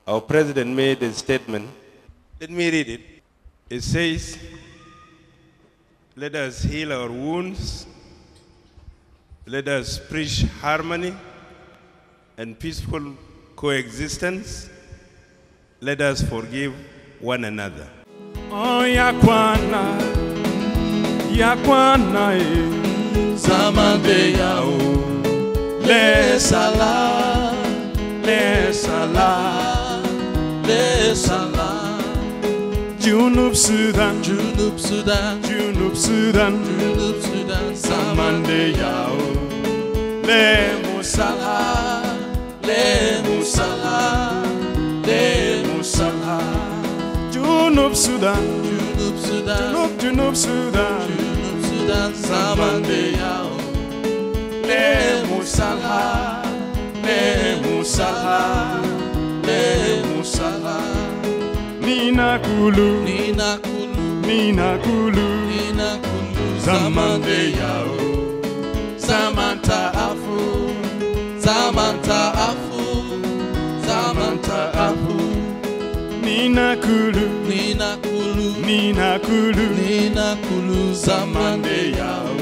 our president made a statement. Let me read it. It says, let us heal our wounds, let us preach harmony and peaceful coexistence, let us forgive one another. Oh, Yakwana, Zamande Yao, Le Salah, Le Salah, Le Salah. Junub Sudan, Junub Sudan, Junub Sudan, Junub Sudan, Zamande Yao, Le Musala, Le Musala, Le Musala. Junub Sudan, Junub Sudan, Junub Sudan, Junub Sudan, Zamande Yao, Le Musala, Le Musala, Le Musala. Nina Kulu, Nina Kulu, Nina Kulu, Nina Kulu, Zamande Yao, Zamanta Afu, Zamanta Afu, Zamanta Afu. Nina Kulu, Nina Kulu, Nina Kulu, Nina Kulu, Zamande Yao,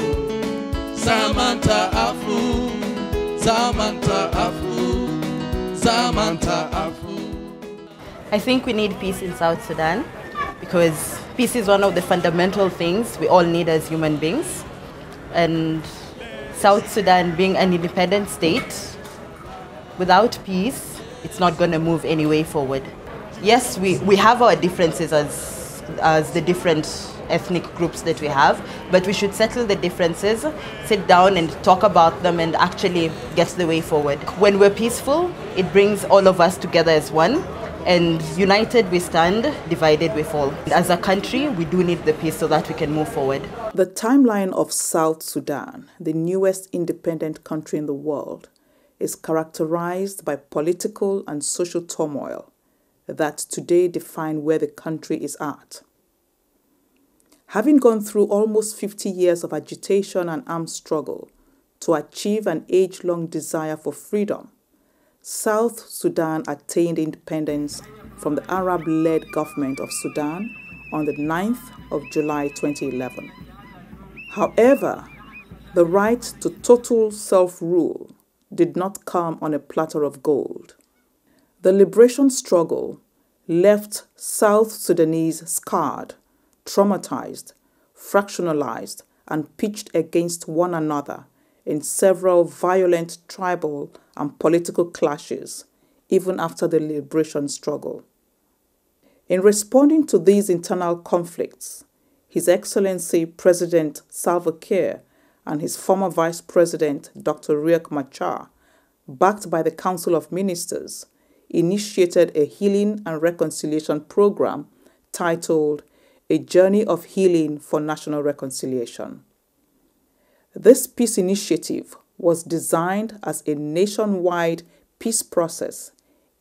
Zamanta Afu, Zamanta Afu, Zamanta Afu. I think we need peace in South Sudan because peace is one of the fundamental things we all need as human beings. And South Sudan being an independent state, without peace, it's not going to move any way forward. Yes, we have our differences as the different ethnic groups that we have, but we should settle the differences, sit down and talk about them and actually get the way forward. When we're peaceful, it brings all of us together as one. And united we stand, divided we fall. As a country, we do need the peace so that we can move forward. The timeline of South Sudan, the newest independent country in the world, is characterized by political and social turmoil that today define where the country is at. Having gone through almost 50 years of agitation and armed struggle to achieve an age-long desire for freedom, South Sudan attained independence from the Arab-led government of Sudan on the 9th of July 2011. However, the right to total self-rule did not come on a platter of gold. The liberation struggle left South Sudanese scarred, traumatized, fractionalized, and pitched against one another in several violent tribal and political clashes, even after the liberation struggle. In responding to these internal conflicts, His Excellency President Salva Kiir and his former Vice President Dr. Riek Machar, backed by the Council of Ministers, initiated a healing and reconciliation program titled A Journey of Healing for National Reconciliation. This peace initiative was designed as a nationwide peace process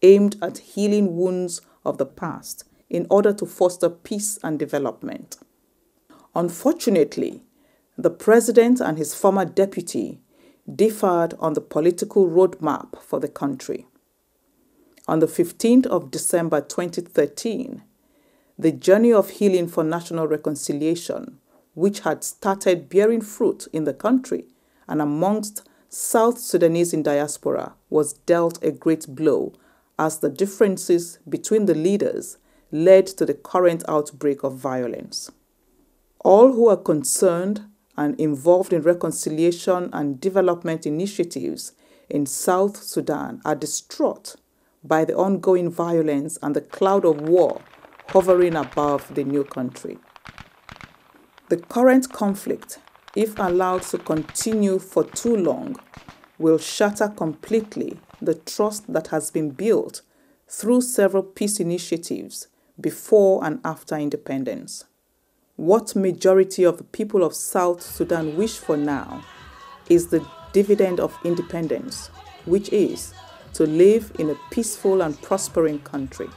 aimed at healing wounds of the past in order to foster peace and development. Unfortunately, the president and his former deputy differed on the political roadmap for the country. On the 15th of December 2013, the Journey of Healing for National Reconciliation, which had started bearing fruit in the country and amongst South Sudanese in diaspora, was dealt a great blow as the differences between the leaders led to the current outbreak of violence. All who are concerned and involved in reconciliation and development initiatives in South Sudan are distraught by the ongoing violence and the cloud of war hovering above the new country. The current conflict, if allowed to continue for too long, will shatter completely the trust that has been built through several peace initiatives before and after independence. What majority of the people of South Sudan wish for now is the dividend of independence, which is to live in a peaceful and prospering country.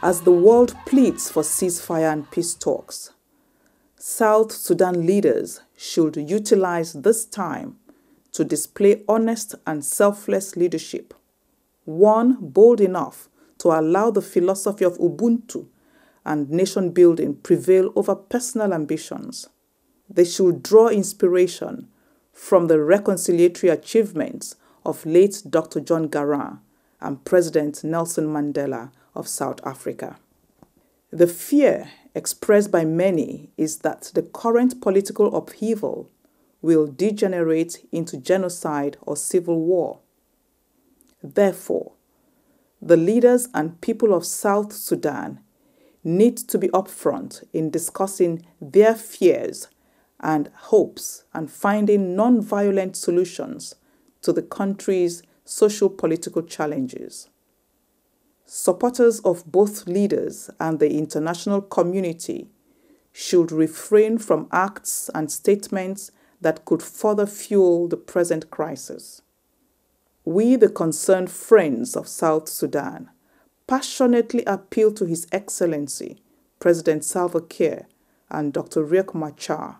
As the world pleads for ceasefire and peace talks, South Sudan leaders should utilize this time to display honest and selfless leadership, one bold enough to allow the philosophy of Ubuntu and nation building prevail over personal ambitions. They should draw inspiration from the reconciliatory achievements of late Dr. John Garang and President Nelson Mandela of South Africa. The fear expressed by many is that the current political upheaval will degenerate into genocide or civil war. Therefore, the leaders and people of South Sudan need to be upfront in discussing their fears and hopes and finding non-violent solutions to the country's socio-political challenges. Supporters of both leaders and the international community should refrain from acts and statements that could further fuel the present crisis. We, the concerned friends of South Sudan, passionately appeal to His Excellency, President Salva Kiir and Dr. Riek Machar,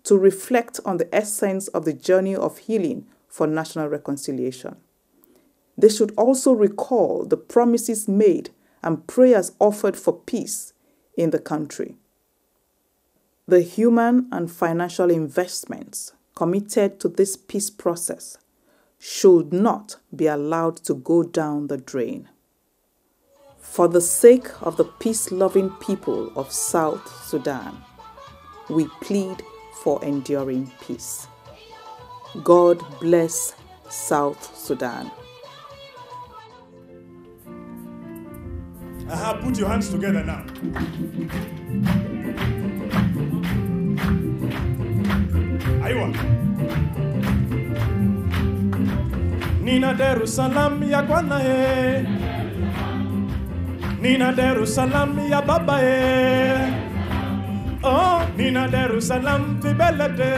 to reflect on the essence of the journey of healing for national reconciliation. They should also recall the promises made and prayers offered for peace in the country. The human and financial investments committed to this peace process should not be allowed to go down the drain. For the sake of the peace-loving people of South Sudan, we plead for enduring peace. God bless South Sudan. Put your hands together now. Aywa. Nina Jerusalem ya kwana e. Nina Jerusalem ya baba e. Oh, Nina Jerusalem fi belede.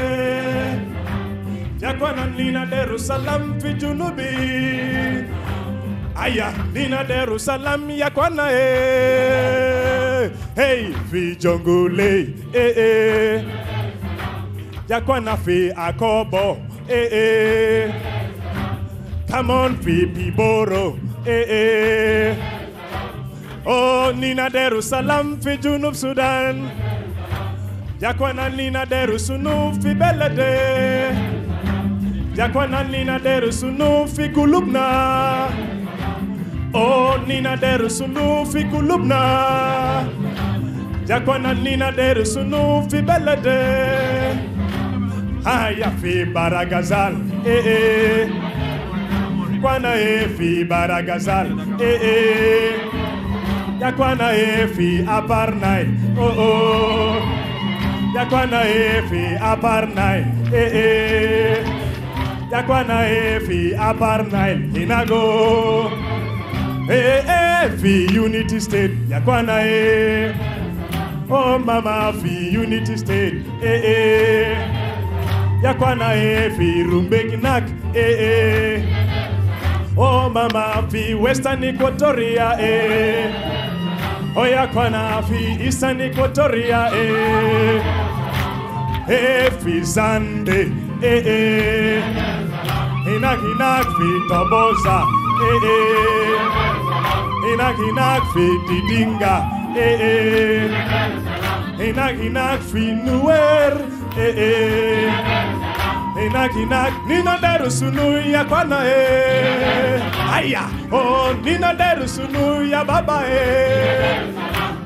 Ya kwana Nina Jerusalem fi junubi. Aya, Nina Jerusalem ya kwana e. Hey, fi jongule eh. Ya kwana fi akobo eh. Come on, fi piboro eh. Oh, Nina Jerusalem fi junub Sudan. Ya kwana Nina Jerusalem fi belede. Ya kwana Nina Jerusalem fi kulubna. Oh, Nina Jerusalem fi kulubna. Jakwana Nina Jerusalem fi belede. Aya fi baragazal eh. Kwana fi baragazal eh. Jakwana fi aparnai oh. Jakwana fi aparnai eh. Jakwana fi aparnai inago. Fi unity state, yakwana oh mama fi unity state, yakwana fi rumbekinak, oh mama fi western Equatoria, oh yakwana fi eastern Equatoria, fi Zande, hinak fi Toboza, Hinak fi Didinga, Hinak fi Nuer, Hinak Nina Derusunu ya kwana Aya, oh Nina Derusunu ya baba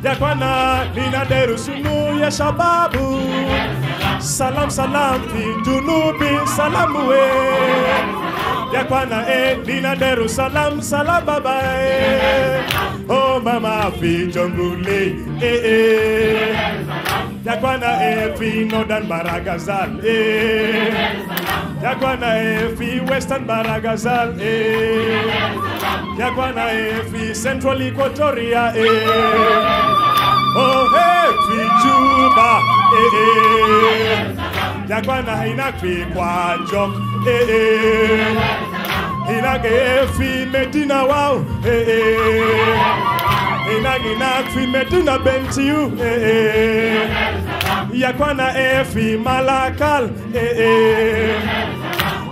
ya kwana Nina Derusunu ya shababu. Salam salam fi Junubi salamu Yakwana Nina Jerusalem salababa oh mama fi jongule Yakwana fi northern baragazal Yakwana fi western baragazal Yakwana fi central Equatoria oh fi Juba Yakwana hinak fi Kwajok Hinak fi Medina wow Hinak fi Medina Bentiu Yakwana fi Malakal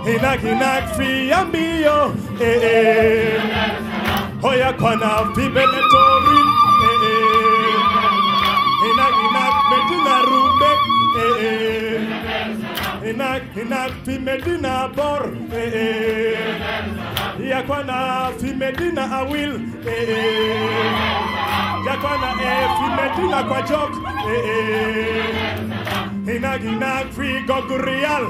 Hinak fi Ambio Oya kwana fibeletori. Inak medina rumbe. Inak fi medina bor. Yakwana fi medina awil. Yakwana fi medina kwa jok. Inak fi gogurial.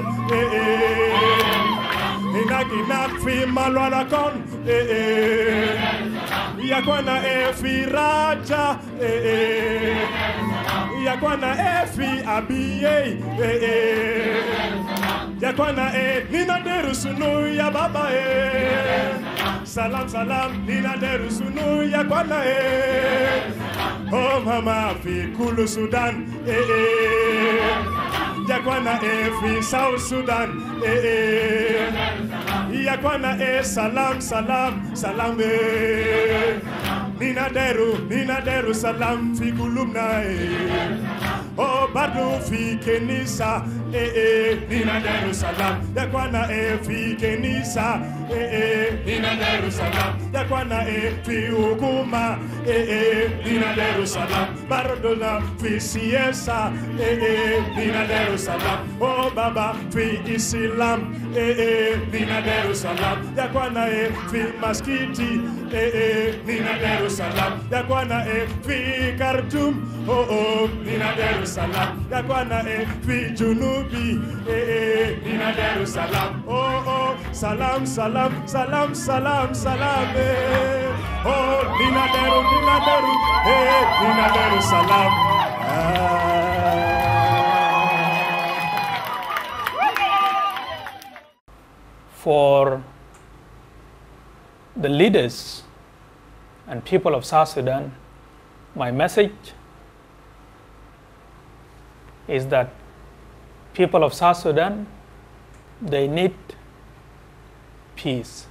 Inak fi malwala kon. Yakwana fi raja. Yakwana fi abiye. Yakwana nina derusunu ya baba Salam salam nina derusunu yakwana Oh mama fi kulu Sudan Yakwana fi South Sudan Yakwana salam salam salam Nina deru salam fi kulumna Oh badu fi kenisa Nina deru salam Yakwana fi kenisa Nina deru salam Yakwana fi hukuma Nina deru salam Baradona fi siesa Nina deru salam Oh baba fi Islam Nina deru salam Yakwana fi maskiti Nina deru salam Yakwana fi Khartoum Oh Nina deru salam Yakwana fi Junubi Nina deru salam Oh salam salam salam salam salam Oh Nina deru Nina deru salam For the leaders and people of South Sudan, my message is that people of South Sudan, they need peace.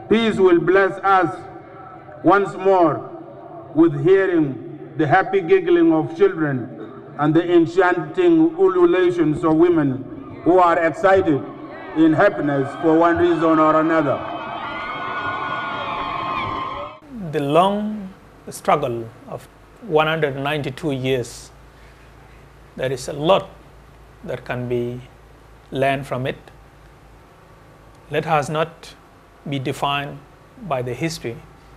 Peace will bless us once more with hearing the happy giggling of children and the enchanting ululations of women who are excited in happiness for one reason or another. The long struggle of 192 years, there is a lot that can be learned from it. Let us not be defined by the history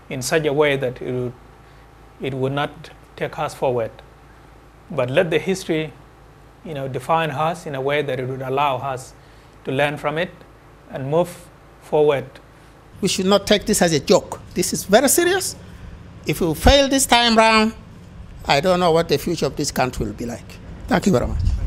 in such a way that it would not take us forward. But let the history, define us in a way that it would allow us to learn from it and move forward. We should not take this as a joke. This is very serious. If we fail this time round, I don't know what the future of this country will be like. Thank you very much.